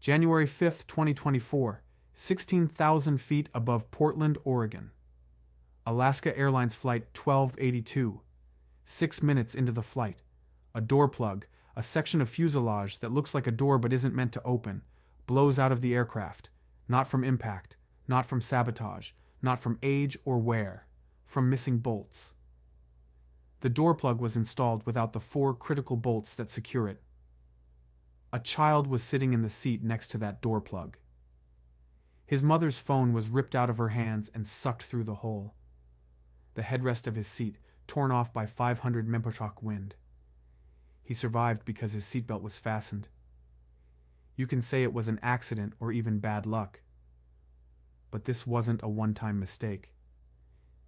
January 5th, 2024, 16,000 feet above Portland, Oregon. Alaska Airlines Flight 1282. 6 minutes into the flight. A door plug, a section of fuselage that looks like a door but isn't meant to open, blows out of the aircraft. Not from impact, not from sabotage, not from age or wear, from missing bolts. The door plug was installed without the 4 critical bolts that secure it. A child was sitting in the seat next to that door plug. His mother's phone was ripped out of her hands and sucked through the hole. The headrest of his seat torn off by 500 mph wind. He survived because his seatbelt was fastened. You can say it was an accident or even bad luck. But this wasn't a one-time mistake.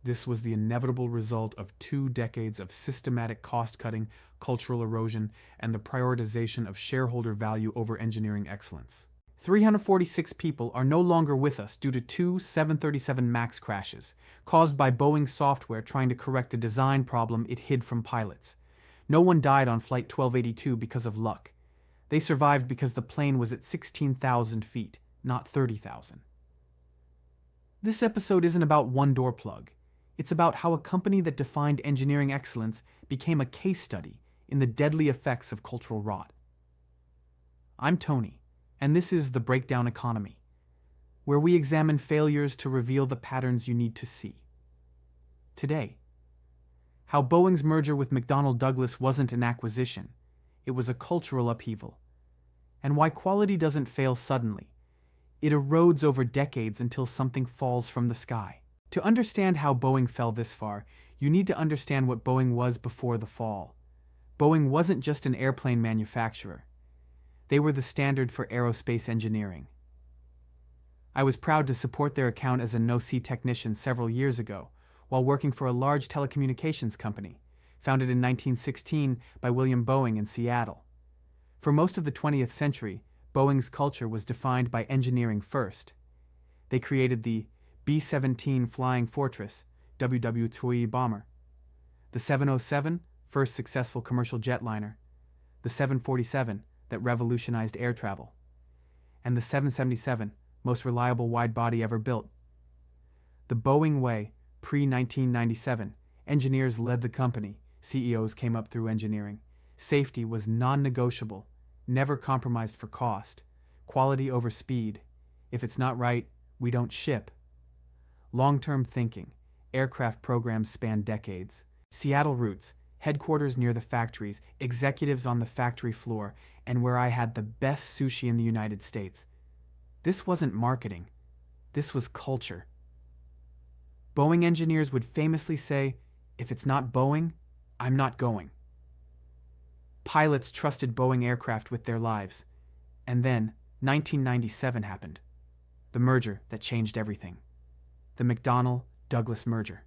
This was the inevitable result of 2 decades of systematic cost-cutting, cultural erosion, and the prioritization of shareholder value over engineering excellence. 346 people are no longer with us due to 2 737 MAX crashes, caused by Boeing software trying to correct a design problem it hid from pilots. No one died on Flight 1282 because of luck. They survived because the plane was at 16,000 feet, not 30,000. This episode isn't about one door plug. It's about how a company that defined engineering excellence became a case study in the deadly effects of cultural rot. I'm Tony, and this is The Breakdown Economy, where we examine failures to reveal the patterns you need to see. Today, how Boeing's merger with McDonnell Douglas wasn't an acquisition, it was a cultural upheaval, and why quality doesn't fail suddenly. It erodes over decades until something falls from the sky. To understand how Boeing fell this far, you need to understand what Boeing was before the fall. Boeing wasn't just an airplane manufacturer. They were the standard for aerospace engineering. I was proud to support their account as a no-see technician several years ago, while working for a large telecommunications company, founded in 1916 by William Boeing in Seattle. For most of the 20th century, Boeing's culture was defined by engineering first. They created the B-17 Flying Fortress, WW-2 bomber, the 707, first successful commercial jetliner, the 747 that revolutionized air travel, and the 777, most reliable wide-body ever built. The Boeing way, pre-1997, engineers led the company, CEOs came up through engineering. Safety was non-negotiable, never compromised for cost, quality over speed. If it's not right, we don't ship. Long-term thinking, aircraft programs span decades. Seattle roots, headquarters near the factories, executives on the factory floor, and where I had the best sushi in the United States. This wasn't marketing. This was culture. Boeing engineers would famously say, "If it's not Boeing, I'm not going." Pilots trusted Boeing aircraft with their lives. And then, 1997 happened. The merger that changed everything. The McDonnell Douglas merger.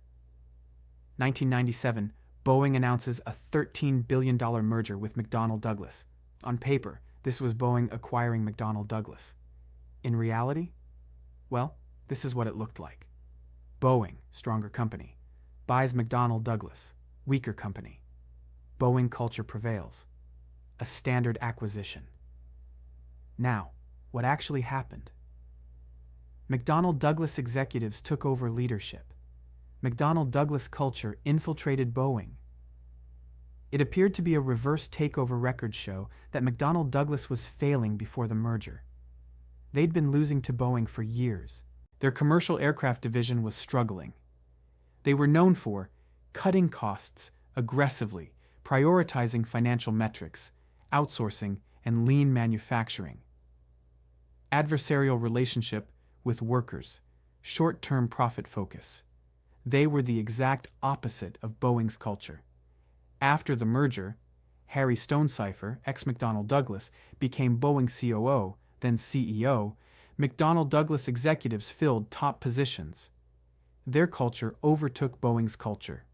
1997, Boeing announces a $13 billion merger with McDonnell Douglas. On paper, this was Boeing acquiring McDonnell Douglas. In reality, well, this is what it looked like. Boeing, stronger company, buys McDonnell Douglas, weaker company. Boeing culture prevails. A standard acquisition. Now, what actually happened? McDonnell Douglas executives took over leadership. McDonnell Douglas culture infiltrated Boeing. It appeared to be a reverse takeover record show that McDonnell Douglas was failing before the merger. They'd been losing to Boeing for years. Their commercial aircraft division was struggling. They were known for cutting costs aggressively, prioritizing financial metrics, outsourcing, and lean manufacturing. Adversarial relationship with workers, short-term profit focus. They were the exact opposite of Boeing's culture. After the merger, Harry Stonecipher, ex-McDonnell Douglas, became Boeing COO, then CEO. McDonnell Douglas executives filled top positions. Their culture overtook Boeing's culture.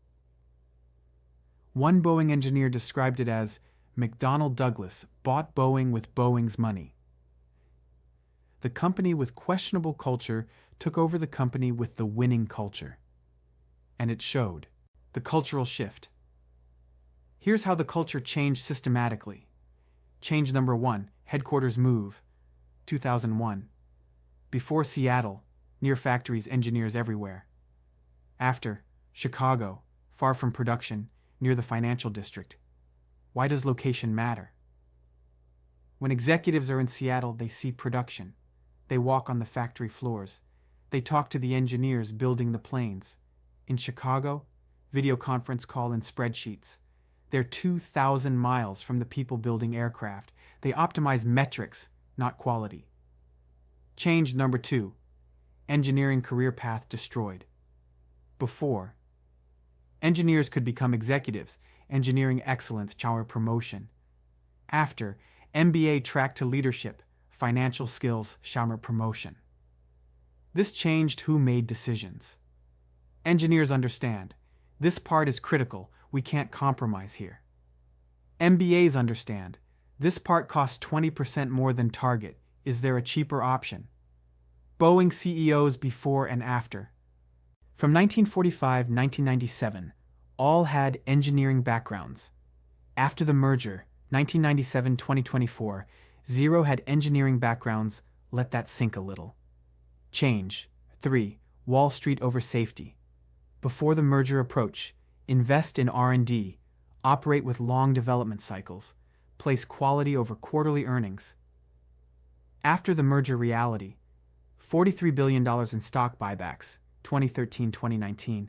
One Boeing engineer described it as, McDonnell Douglas bought Boeing with Boeing's money. The company with questionable culture took over the company with the winning culture. And it showed. The cultural shift. Here's how the culture changed systematically. Change number 1, headquarters move. 2001. Before Seattle, near factories, engineers everywhere. After, Chicago, far from production, near the financial district. Why does location matter? When executives are in Seattle, they see production. They walk on the factory floors. They talk to the engineers building the planes. In Chicago, video conference call and spreadsheets. They're 2,000 miles from the people building aircraft. They optimize metrics, not quality. Change number 2. Engineering career path destroyed. Before, engineers could become executives, engineering excellence, our promotion. After, MBA track to leadership, financial skills, our promotion. This changed who made decisions. Engineers understand. This part is critical. We can't compromise here. MBAs understand. This part costs 20% more than target. Is there a cheaper option? Boeing CEOs before and after. From 1945-1997, all had engineering backgrounds. After the merger, 1997-2024, 0 had engineering backgrounds. Let that sink a little. Change. 3. Wall Street over safety. Before the merger approach, invest in R&D, operate with long development cycles, place quality over quarterly earnings. After the merger reality, $43 billion in stock buybacks, 2013-2019,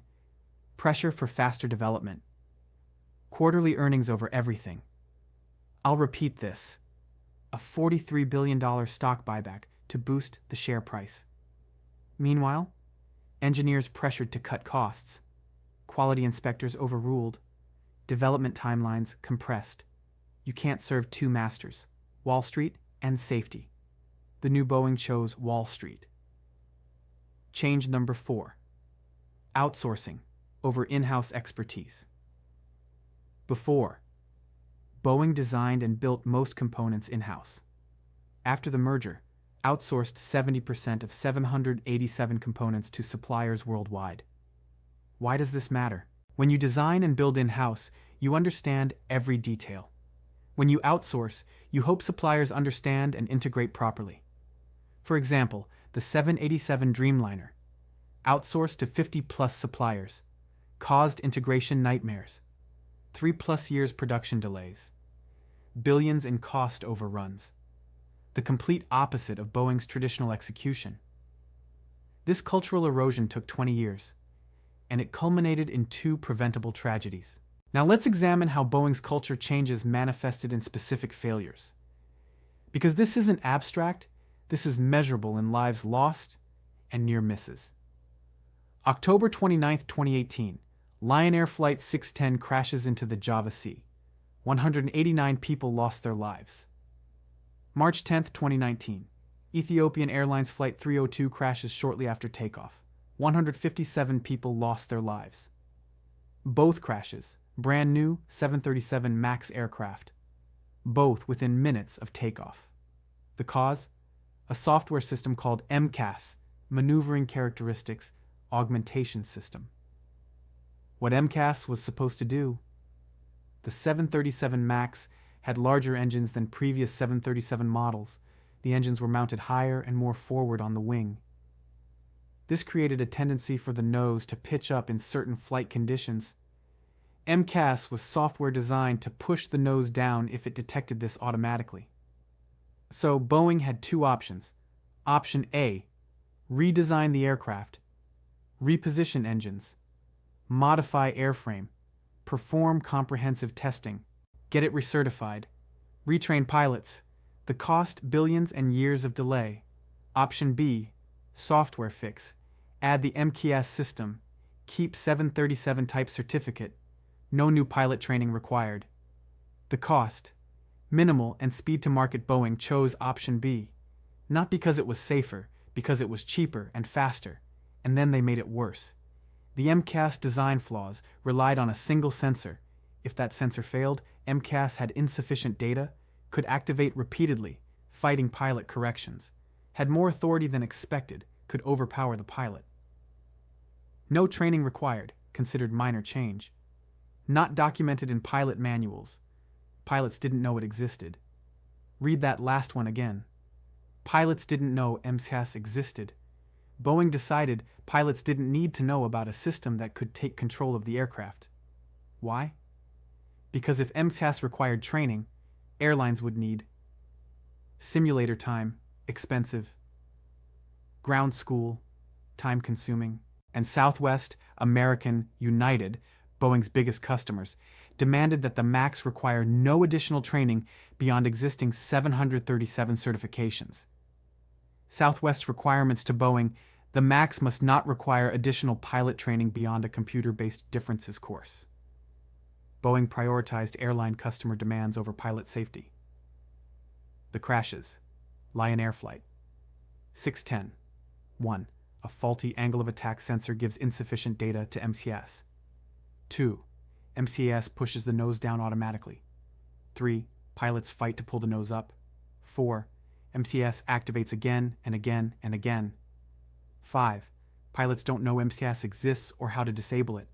pressure for faster development, quarterly earnings over everything. I'll repeat this, a $43 billion stock buyback to boost the share price. Meanwhile, engineers pressured to cut costs, quality inspectors overruled, development timelines compressed. You can't serve two masters, Wall Street and safety. The new Boeing chose Wall Street. Change number 4. Outsourcing over in-house expertise. Before, Boeing designed and built most components in-house. After the merger, outsourced 70% of 787 components to suppliers worldwide. Why does this matter? When you design and build in-house, you understand every detail. When you outsource, you hope suppliers understand and integrate properly. For example, the 787 Dreamliner, outsourced to 50+ suppliers, caused integration nightmares, 3+ years production delays, billions in cost overruns, the complete opposite of Boeing's traditional execution. This cultural erosion took 20 years, and it culminated in 2 preventable tragedies. Now let's examine how Boeing's culture changes manifested in specific failures. Because this isn't abstract, this is measurable in lives lost and near misses. October 29, 2018, Lion Air Flight 610 crashes into the Java Sea. 189 people lost their lives. March 10, 2019, Ethiopian Airlines Flight 302 crashes shortly after takeoff. 157 people lost their lives. Both crashes, brand new 737 MAX aircraft. Both within minutes of takeoff. The cause? A software system called MCAS, Maneuvering Characteristics Augmentation System. What MCAS was supposed to do? The 737 MAX had larger engines than previous 737 models. The engines were mounted higher and more forward on the wing. This created a tendency for the nose to pitch up in certain flight conditions. MCAS was software designed to push the nose down if it detected this automatically. So Boeing had 2 options. Option A, redesign the aircraft, reposition engines, modify airframe, perform comprehensive testing, get it recertified, retrain pilots. The cost, billions and years of delay. Option B, software fix, add the MCAS system, keep 737 type certificate, no new pilot training required. The cost, minimal and speed to market. Boeing chose option B, not because it was safer, because it was cheaper and faster, and then they made it worse. The MCAS design flaws relied on a single sensor. If that sensor failed, MCAS had insufficient data, could activate repeatedly, fighting pilot corrections, had more authority than expected, could overpower the pilot. No training required, considered minor change. Not documented in pilot manuals. Pilots didn't know it existed. Read that last one again. pilots didn't know MCAS existed. Boeing decided pilots didn't need to know about a system that could take control of the aircraft. Why? Because if MCAS required training, airlines would need simulator time, expensive, ground school, time-consuming, and Southwest, American, United, Boeing's biggest customers, demanded that the MAX require no additional training beyond existing 737 certifications. Southwest's requirements to Boeing: the MAX must not require additional pilot training beyond a computer-based differences course. Boeing prioritized airline customer demands over pilot safety. The crashes. Lion Air Flight 610. 1. A faulty angle of attack sensor gives insufficient data to MCAS. 2. MCAS pushes the nose down automatically. 3. Pilots fight to pull the nose up. 4. MCAS activates again and again and again. 5. Pilots don't know MCAS exists or how to disable it.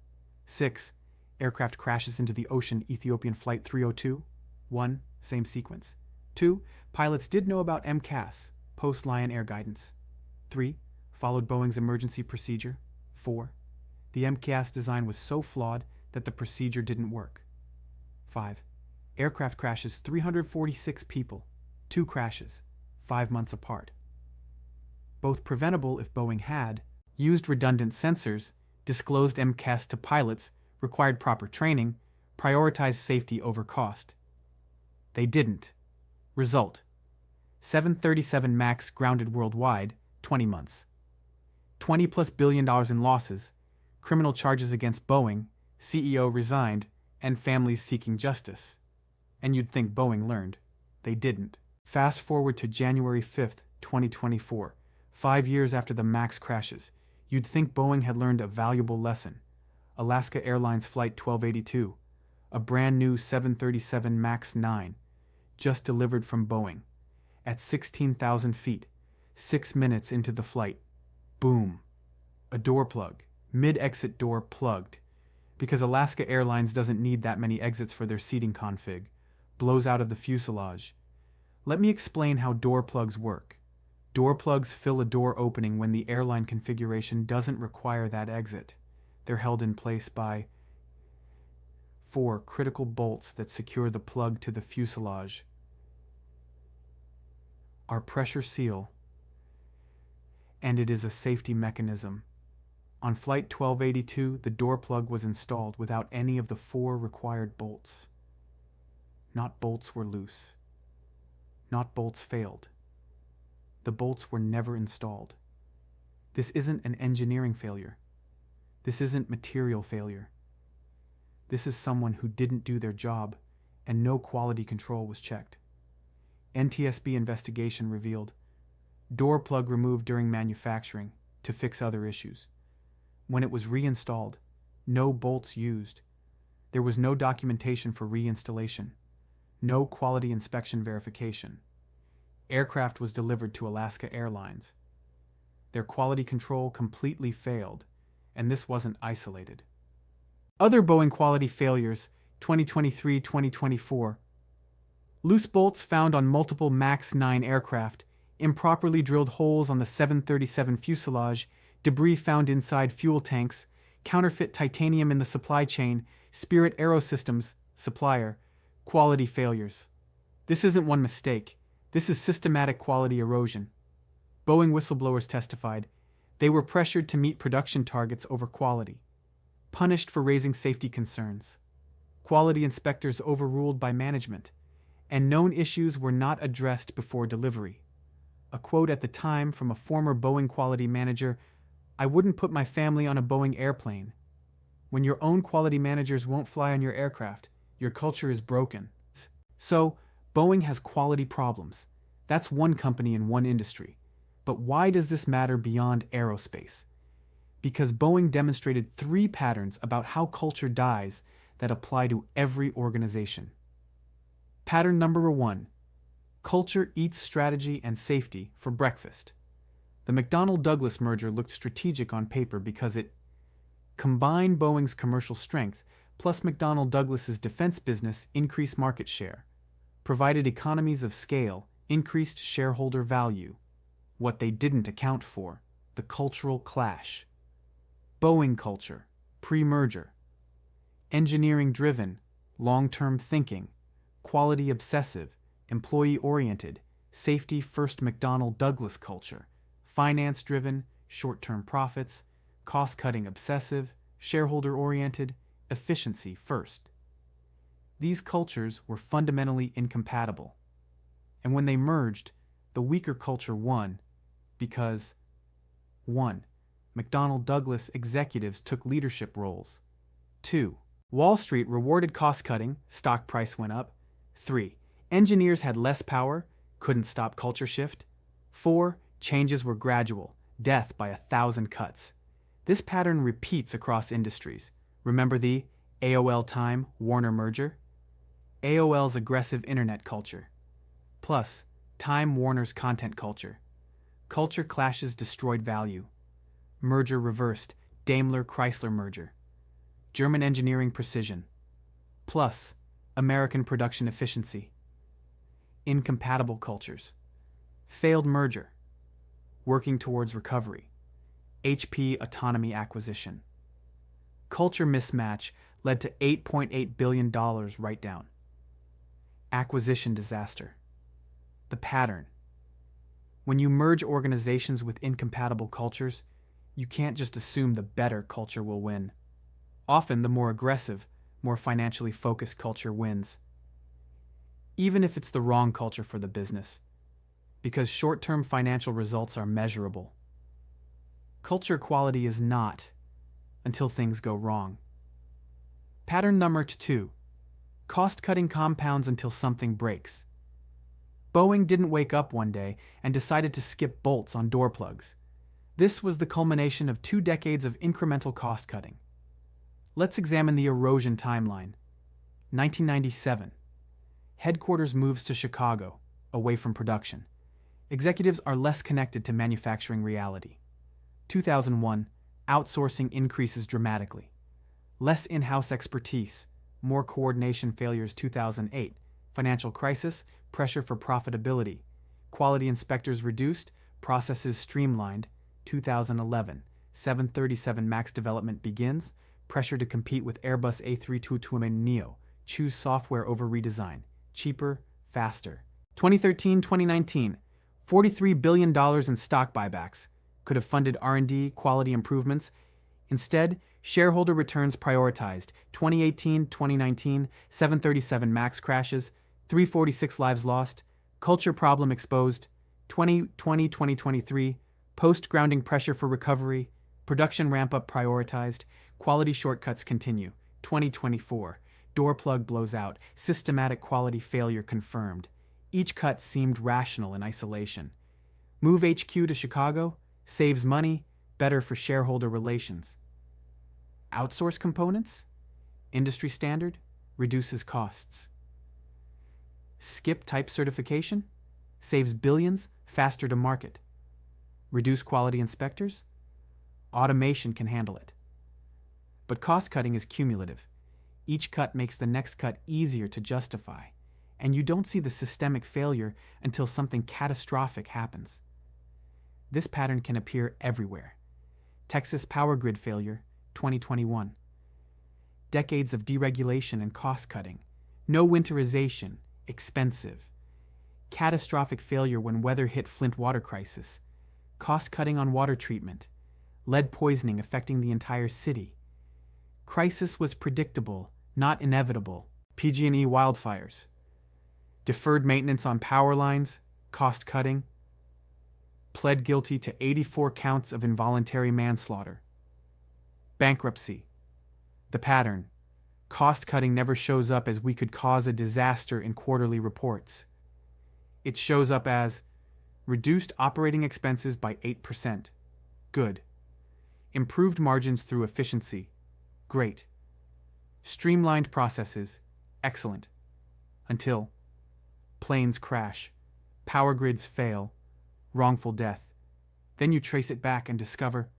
6. Aircraft crashes into the ocean. Ethiopian Flight 302. 1. Same sequence. 2. Pilots did know about MCAS, post-Lion Air guidance. 3. Followed Boeing's emergency procedure. 4. The MCAS design was so flawed that the procedure didn't work. 5. Aircraft crashes 346 people, 2 crashes, 5 months apart. Both preventable if Boeing had used redundant sensors, disclosed MCAS to pilots, required proper training, prioritized safety over cost. They didn't. Result: 737 MAX grounded worldwide, 20 months. $20+ billion in losses, criminal charges against Boeing, CEO resigned, and families seeking justice. And you'd think Boeing learned. They didn't. Fast forward to January 5th, 2024, 5 years after the MAX crashes. You'd think Boeing had learned a valuable lesson. Alaska Airlines Flight 1282, a brand new 737 MAX 9, just delivered from Boeing. At 16,000 feet, 6 minutes into the flight, boom, a door plug, mid-exit door plugged, because Alaska Airlines doesn't need that many exits for their seating config, blows out of the fuselage. Let me explain how door plugs work. Door plugs fill a door opening when the airline configuration doesn't require that exit. They're held in place by 4 critical bolts that secure the plug to the fuselage. Our pressure seal, and it is a safety mechanism. On Flight 1282, the door plug was installed without any of the 4 required bolts. Not bolts were loose. Not bolts failed. The bolts were never installed. This isn't an engineering failure. This isn't material failure. This is someone who didn't do their job, and no quality control was checked. NTSB investigation revealed door plug removed during manufacturing to fix other issues. When it was reinstalled, no bolts used. There was no documentation for reinstallation. No quality inspection verification. Aircraft was delivered to Alaska Airlines. Their quality control completely failed, and this wasn't isolated. Other Boeing quality failures, 2023-2024. Loose bolts found on multiple MAX 9 aircraft, improperly drilled holes on the 737 fuselage, debris found inside fuel tanks, counterfeit titanium in the supply chain, Spirit Aerosystems, supplier, quality failures. This isn't one mistake. This is systematic quality erosion. Boeing whistleblowers testified they were pressured to meet production targets over quality, punished for raising safety concerns, quality inspectors overruled by management, and known issues were not addressed before delivery. A quote at the time from a former Boeing quality manager: "I wouldn't put my family on a Boeing airplane. When your own quality managers won't fly on your aircraft, your culture is broken." So, Boeing has quality problems. That's one company in one industry. But why does this matter beyond aerospace? Because Boeing demonstrated 3 patterns about how culture dies that apply to every organization. Pattern number 1. Culture eats strategy and safety for breakfast. The McDonnell Douglas merger looked strategic on paper because it combined Boeing's commercial strength plus McDonnell Douglas's defense business increased market share, provided economies of scale, increased shareholder value. What they didn't account for, the cultural clash. Boeing culture, pre-merger. Engineering-driven, long-term thinking, quality-obsessive, employee-oriented, safety-first McDonnell Douglas culture, finance-driven, short-term profits, cost-cutting obsessive, shareholder-oriented, efficiency-first. These cultures were fundamentally incompatible. And when they merged, the weaker culture won because 1. McDonnell Douglas executives took leadership roles. 2. Wall Street rewarded cost-cutting, stock price went up. 3. Engineers had less power, couldn't stop culture shift. 4. Changes were gradual, death by 1,000 cuts. This pattern repeats across industries. Remember the AOL Time Warner merger? AOL's aggressive internet culture. Plus, Time Warner's content culture. Culture clashes destroyed value. Merger reversed, Daimler-Chrysler merger. German engineering precision. Plus, American production efficiency. Incompatible cultures. Failed merger. Working towards recovery. HP autonomy acquisition. Culture mismatch led to $8.8 billion write-down. Acquisition disaster. The pattern. When you merge organizations with incompatible cultures, you can't just assume the better culture will win. Often, the more aggressive, more financially focused culture wins. Even if it's the wrong culture for the business, because short-term financial results are measurable. Culture quality is not, until things go wrong. Pattern number 2. Cost-cutting compounds until something breaks. Boeing didn't wake up one day and decided to skip bolts on door plugs. This was the culmination of 2 decades of incremental cost-cutting. Let's examine the erosion timeline. 1997. Headquarters moves to Chicago, away from production. Executives are less connected to manufacturing reality. 2001. Outsourcing increases dramatically. Less in-house expertise, more coordination failures. 2008. Financial crisis, pressure for profitability. Quality inspectors reduced, processes streamlined. 2011. 737 MAX development begins, pressure to compete with Airbus A320neo. Choose software over redesign. Cheaper, faster. 2013-2019. $43 billion in stock buybacks. Could have funded R&D, quality improvements. Instead, shareholder returns prioritized. 2018-2019, 737 MAX crashes, 346 lives lost, culture problem exposed. 2020-2023, post-grounding pressure for recovery, production ramp-up prioritized, quality shortcuts continue. 2024, door plug blows out, systematic quality failure confirmed. Each cut seemed rational in isolation. Move HQ to Chicago, saves money, better for shareholder relations. Outsource components? Industry standard, reduces costs. Skip type certification? Saves billions, faster to market. Reduce quality inspectors? Automation can handle it. But cost cutting is cumulative. Each cut makes the next cut easier to justify, and you don't see the systemic failure until something catastrophic happens. This pattern can appear everywhere. Texas power grid failure, 2021. Decades of deregulation and cost cutting. No winterization, expensive. Catastrophic failure when weather hit Flint water crisis. Cost cutting on water treatment. Lead poisoning affecting the entire city. Crisis was predictable, not inevitable. PG&E wildfires. Deferred maintenance on power lines, cost cutting. Pled guilty to 84 counts of involuntary manslaughter. Bankruptcy. The pattern. Cost cutting never shows up as we could cause a disaster in quarterly reports. It shows up as reduced operating expenses by 8%. Good. Improved margins through efficiency. Great. Streamlined processes. Excellent. Until planes crash, power grids fail, wrongful death. Then you trace it back and discover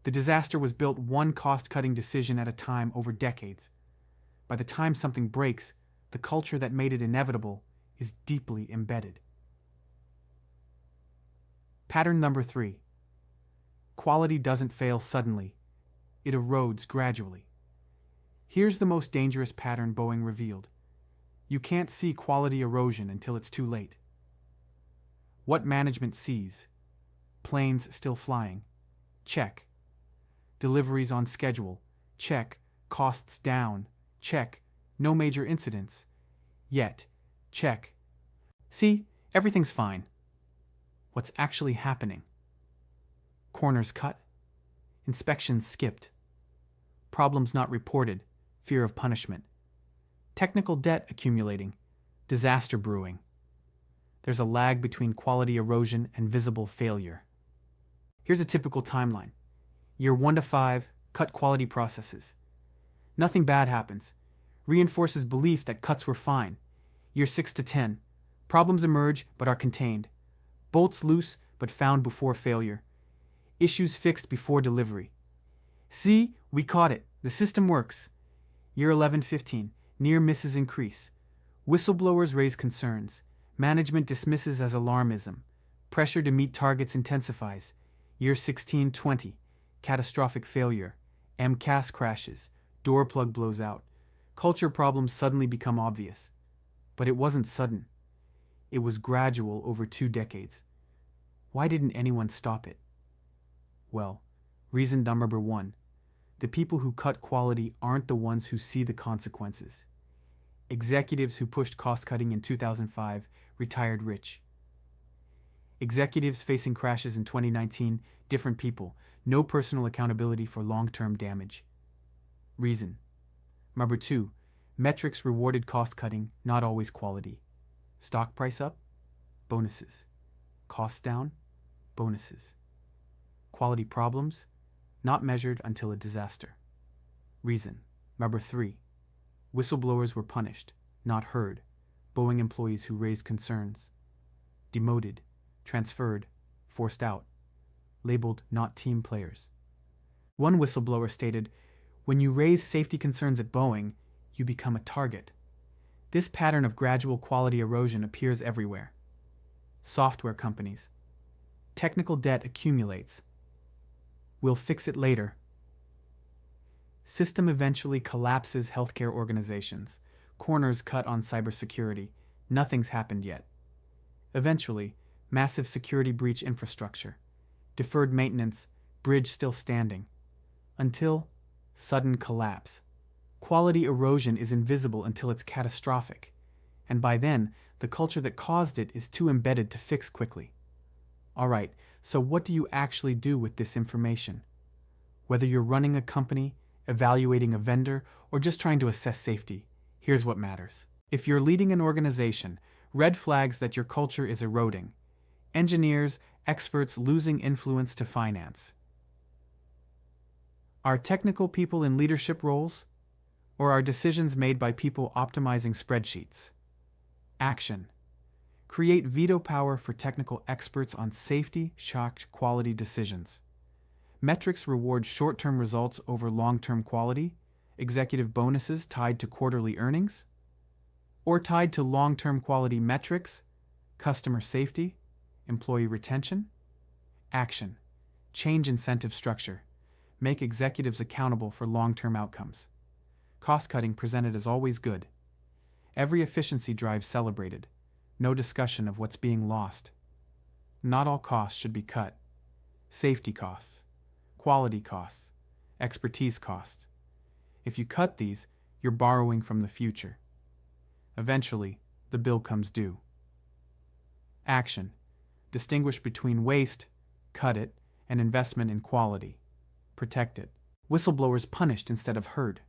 the disaster was built one cost-cutting decision at a time over decades. By the time something breaks, the culture that made it inevitable is deeply embedded. Pattern number 3. Quality doesn't fail suddenly. It erodes gradually. Here's the most dangerous pattern Boeing revealed. You can't see quality erosion until it's too late. What management sees: planes still flying, check. Deliveries on schedule, check. Costs down, check. No major incidents, yet, check. See, everything's fine. What's actually happening? Corners cut, inspections skipped, problems not reported, fear of punishment, technical debt accumulating, disaster brewing. There's a lag between quality erosion and visible failure. Here's a typical timeline. Year 1 to 5, cut quality processes. Nothing bad happens. Reinforces belief that cuts were fine. Year 6 to 10, problems emerge but are contained. Bolts loose but found before failure. Issues fixed before delivery. See, we caught it. The system works. Year 11-15, near misses increase. Whistleblowers raise concerns. Management dismisses as alarmism. Pressure to meet targets intensifies. Year 16-20, catastrophic failure. MCAS crashes. Door plug blows out. Culture problems suddenly become obvious. But it wasn't sudden. It was gradual over 2 decades. Why didn't anyone stop it? Well, reason number 1. The people who cut quality aren't the ones who see the consequences. Executives who pushed cost-cutting in 2005 retired rich. Executives facing crashes in 2019, different people, no personal accountability for long-term damage. Reason. Number 2, metrics rewarded cost-cutting, not always quality. Stock price up? Bonuses. Costs down? Bonuses. Quality problems? Not measured until a disaster. Reason. Number 3, whistleblowers were punished, not heard. Boeing employees who raised concerns. Demoted, transferred, forced out. Labeled not team players. One whistleblower stated, "When you raise safety concerns at Boeing, you become a target." This pattern of gradual quality erosion appears everywhere. Software companies. Technical debt accumulates. We'll fix it later. System eventually collapses healthcare organizations. Corners cut on cybersecurity. Nothing's happened yet. Eventually, massive security breach infrastructure. Deferred maintenance, bridge still standing. Until sudden collapse. Quality erosion is invisible until it's catastrophic. And by then, the culture that caused it is too embedded to fix quickly. Alright, so what do you actually do with this information? Whether you're running a company, evaluating a vendor, or just trying to assess safety, here's what matters. If you're leading an organization, red flags that your culture is eroding. Engineers, experts losing influence to finance. Are technical people in leadership roles? Or are decisions made by people optimizing spreadsheets? Action. Create veto power for technical experts on safety, shocked quality decisions. Metrics reward short-term results over long-term quality. Executive bonuses tied to quarterly earnings? Or tied to long-term quality metrics, customer safety, employee retention? Action. Change incentive structure. Make executives accountable for long-term outcomes. Cost-cutting presented as always good. Every efficiency drive celebrated. No discussion of what's being lost. Not all costs should be cut. Safety costs, quality costs, expertise costs. If you cut these, you're borrowing from the future. Eventually, the bill comes due. Action. Distinguish between waste, cut it, and investment in quality. Protect it. Whistleblowers punished instead of heard.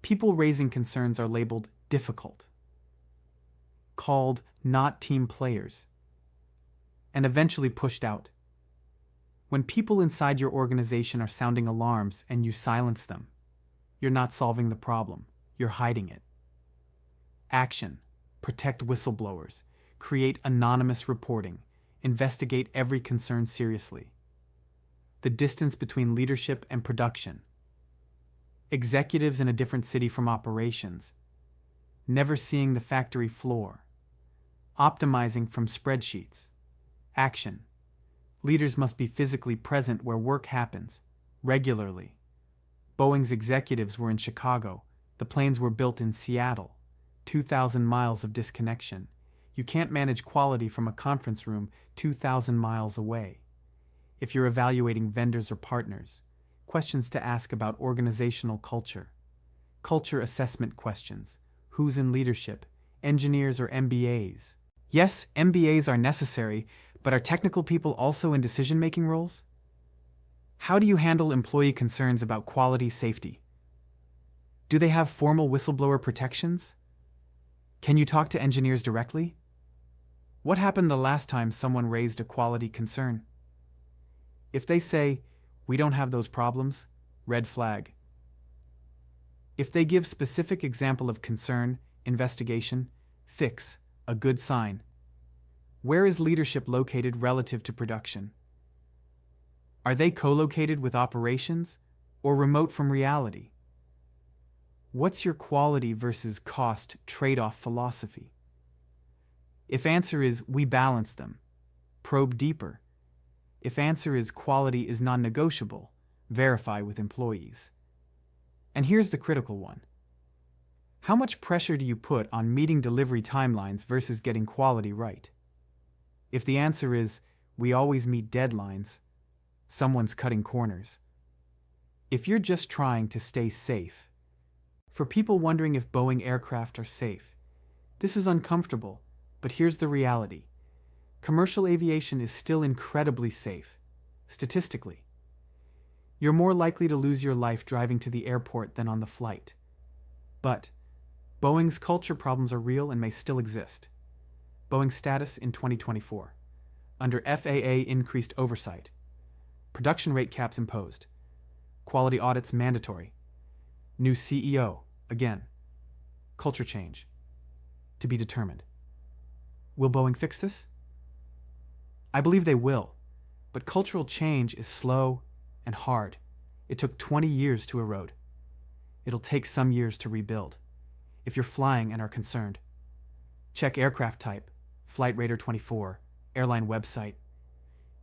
People raising concerns are labeled difficult, called not team players, and eventually pushed out. When people inside your organization are sounding alarms and you silence them, you're not solving the problem, you're hiding it. Action. Protect whistleblowers. Create anonymous reporting. Investigate every concern seriously. The distance between leadership and production. Executives in a different city from operations. never seeing the factory floor. Optimizing from spreadsheets. Action. Leaders must be physically present where work happens, regularly. Boeing's executives were in Chicago. The planes were built in Seattle. 2,000 miles of disconnection. You can't manage quality from a conference room 2,000 miles away. If you're evaluating vendors or partners, questions to ask about organizational culture. Culture assessment questions. Who's in leadership? Engineers or MBAs? Yes, MBAs are necessary, but are technical people also in decision-making roles? How do you handle employee concerns about quality safety? Do they have formal whistleblower protections? Can you talk to engineers directly? What happened the last time someone raised a quality concern? If they say, "We don't have those problems," red flag. If they give specific example of concern, investigation, fix, a good sign. Where is leadership located relative to production? Are they co-located with operations or remote from reality? What's your quality versus cost trade-off philosophy? If answer is we balance them, probe deeper. If answer is quality is non-negotiable, verify with employees. And here's the critical one. How much pressure do you put on meeting delivery timelines versus getting quality right? If the answer is we always meet deadlines, someone's cutting corners. If you're just trying to stay safe. For people wondering if Boeing aircraft are safe, this is uncomfortable, but here's the reality. Commercial aviation is still incredibly safe, statistically. You're more likely to lose your life driving to the airport than on the flight. But Boeing's culture problems are real and may still exist. Boeing's status in 2024. Under FAA increased oversight. Production rate caps imposed. Quality audits mandatory. New CEO, again. Culture change. To be determined. Will Boeing fix this? I believe they will, but cultural change is slow and hard. It took 20 years to erode. It'll take some years to rebuild. If you're flying and are concerned, check aircraft type, Flight Radar 24, airline website.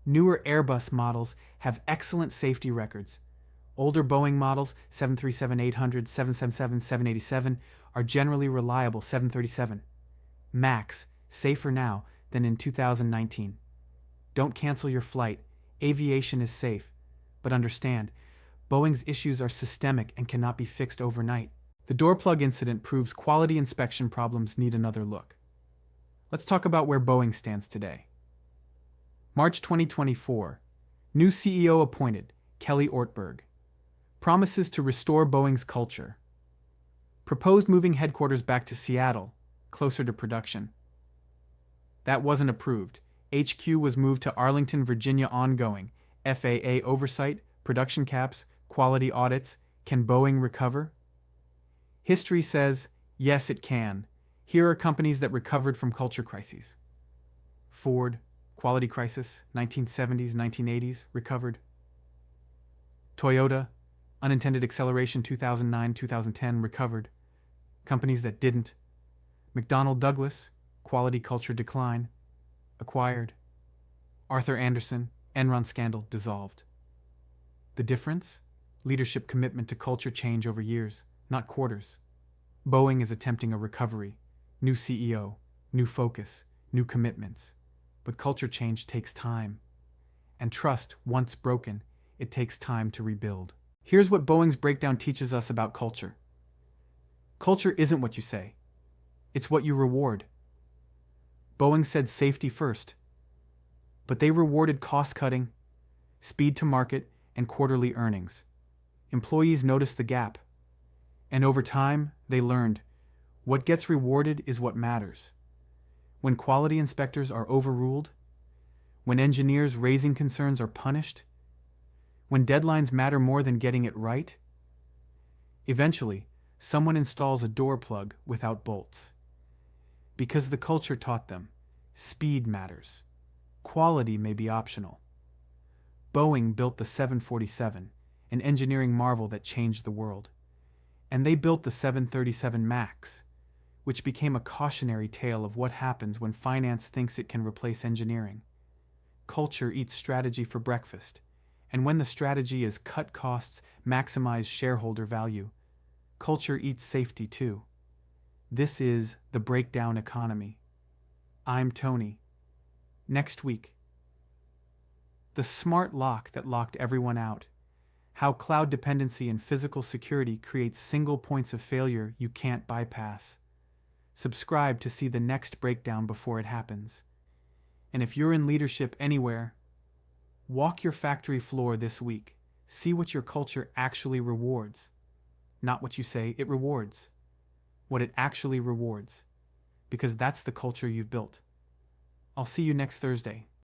Newer Airbus models have excellent safety records. Older Boeing models, 737-800, 777, 787, are generally reliable 737. MAX, safer now than in 2019. Don't cancel your flight. Aviation is safe. But understand, Boeing's issues are systemic and cannot be fixed overnight. The door plug incident proves quality inspection problems need another look. Let's talk about where Boeing stands today. March 2024. New CEO appointed, Kelly Ortberg. Promises to restore Boeing's culture. Proposed moving headquarters back to Seattle, closer to production. That wasn't approved. HQ was moved to Arlington, Virginia ongoing. FAA oversight, production caps, quality audits. Can Boeing recover? History says, yes, it can. Here are companies that recovered from culture crises. Ford, quality crisis, 1970s, 1980s, recovered. Toyota, unintended acceleration 2009, 2010, recovered. Companies that didn't. McDonnell Douglas, quality culture decline, acquired. Arthur Andersen, Enron scandal, dissolved. The difference? Leadership commitment to culture change over years, not quarters. Boeing is attempting a recovery. New CEO, new focus, new commitments. But culture change takes time. And trust, once broken, it takes time to rebuild. Here's what Boeing's breakdown teaches us about culture. Culture isn't what you say. It's what you reward. Boeing said safety first. But they rewarded cost-cutting, speed to market, and quarterly earnings. Employees noticed the gap. And over time, they learned, what gets rewarded is what matters. When quality inspectors are overruled, when engineers raising concerns are punished, when deadlines matter more than getting it right, eventually, someone installs a door plug without bolts. Because the culture taught them, speed matters. Quality may be optional. Boeing built the 747, an engineering marvel that changed the world. And they built the 737 MAX, which became a cautionary tale of what happens when finance thinks it can replace engineering. Culture eats strategy for breakfast, and when the strategy is cut costs, maximize shareholder value, culture eats safety too. This is the breakdown economy. I'm Tony. Next week. The smart lock that locked everyone out. How cloud dependency and physical security creates single points of failure you can't bypass. Subscribe to see the next breakdown before it happens. And if you're in leadership anywhere, walk your factory floor this week. See what your culture actually rewards. Not what you say it rewards. What it actually rewards. Because that's the culture you've built. I'll see you next Thursday.